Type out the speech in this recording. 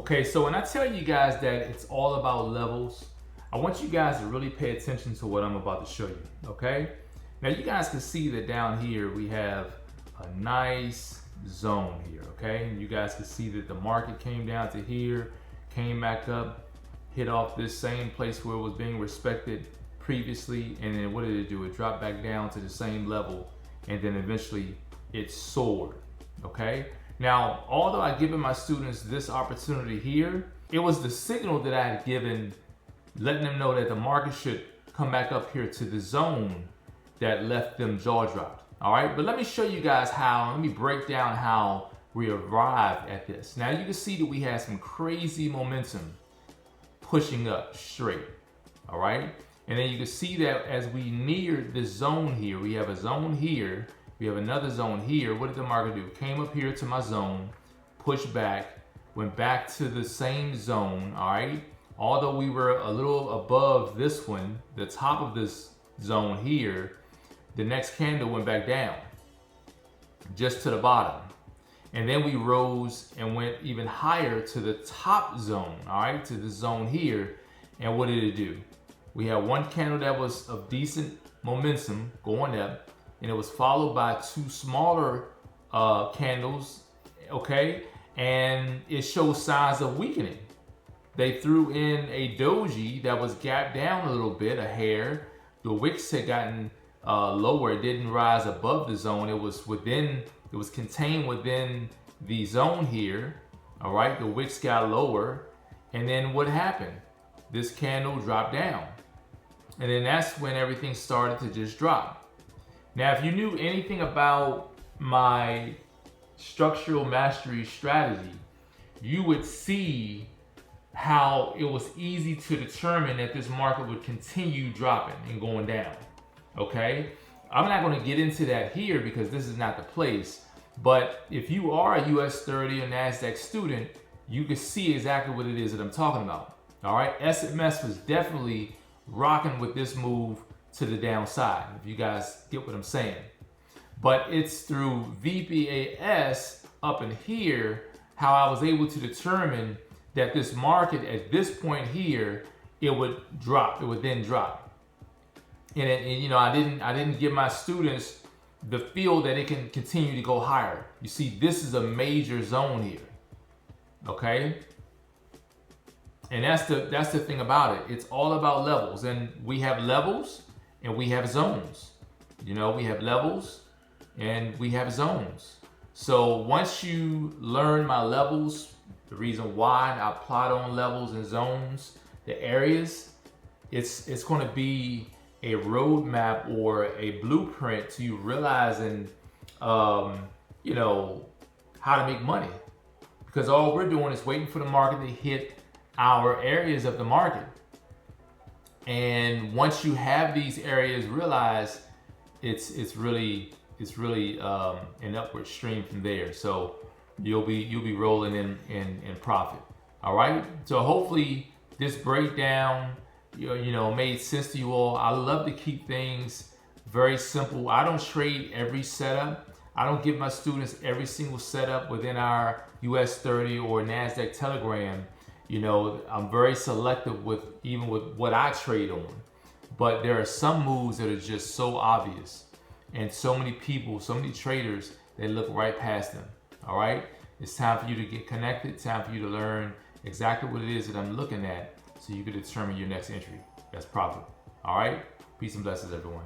Okay, so when I tell you guys that it's all about levels, I want you guys to really pay attention to what I'm about to show you, okay? Now you guys can see that down here we have a nice zone here, okay? And you guys can see that the market came down to here, came back up, hit off this same place where it was being respected previously, and then what did it do? It dropped back down to the same level, and then eventually it soared, okay? Now, although I've given my students this opportunity here, it was the signal that I had given, letting them know that the market should come back up here to the zone that left them jaw dropped. All right, but let me show you guys how, let me break down how we arrived at this. Now you can see that we had some crazy momentum pushing up straight, all right? And then you can see that as we neared this zone here, we have a zone here, we have another zone here. What did the market do? Came up here to my zone, pushed back, went back to the same zone, all right? Although we were a little above this one, the top of this zone here, the next candle went back down, just to the bottom. And then we rose and went even higher to the top zone, all right, to the zone here. And what did it do? We had one candle that was of decent momentum going up, and it was followed by two smaller candles, okay? And it shows signs of weakening. They threw in a doji that was gapped down a little bit, a hair. The wicks had gotten lower. It didn't rise above the zone. It was contained within the zone here, all right? The wicks got lower, and then what happened? This candle dropped down. And then that's when everything started to just drop. Now, if you knew anything about my structural mastery strategy, you would see how it was easy to determine that this market would continue dropping and going down, okay? I'm not gonna get into that here because this is not the place, but if you are a US30 or NASDAQ student, you can see exactly what it is that I'm talking about, all right? SMS was definitely rocking with this move to the downside, if you guys get what I'm saying. But it's through VPAS up in here how I was able to determine that this market at this point here, it would drop, it would then drop. And you know, I didn't give my students the feel that it can continue to go higher. You see, this is a major zone here, okay? And that's the thing about it. It's all about levels, and we have levels and we have zones. You know, we have levels and we have zones. So once you learn my levels, the reason why I plot on levels and zones, the areas, it's going to be a roadmap or a blueprint to you realizing, you know, how to make money. Because all we're doing is waiting for the market to hit our areas of the market. And once you have these areas, realize it's really an upward stream from there. So you'll be rolling in profit. All right. So hopefully this breakdown, you know, made sense to you all. I love to keep things very simple. I don't trade every setup. I don't give my students every single setup within our US30 or NASDAQ Telegram. You know, I'm very selective with what I trade on. But there are some moves that are just so obvious. And so many people, so many traders, they look right past them. All right? It's time for you to get connected. It's time for you to learn exactly what it is that I'm looking at so you can determine your next entry. That's profit. All right? Peace and blessings, everyone.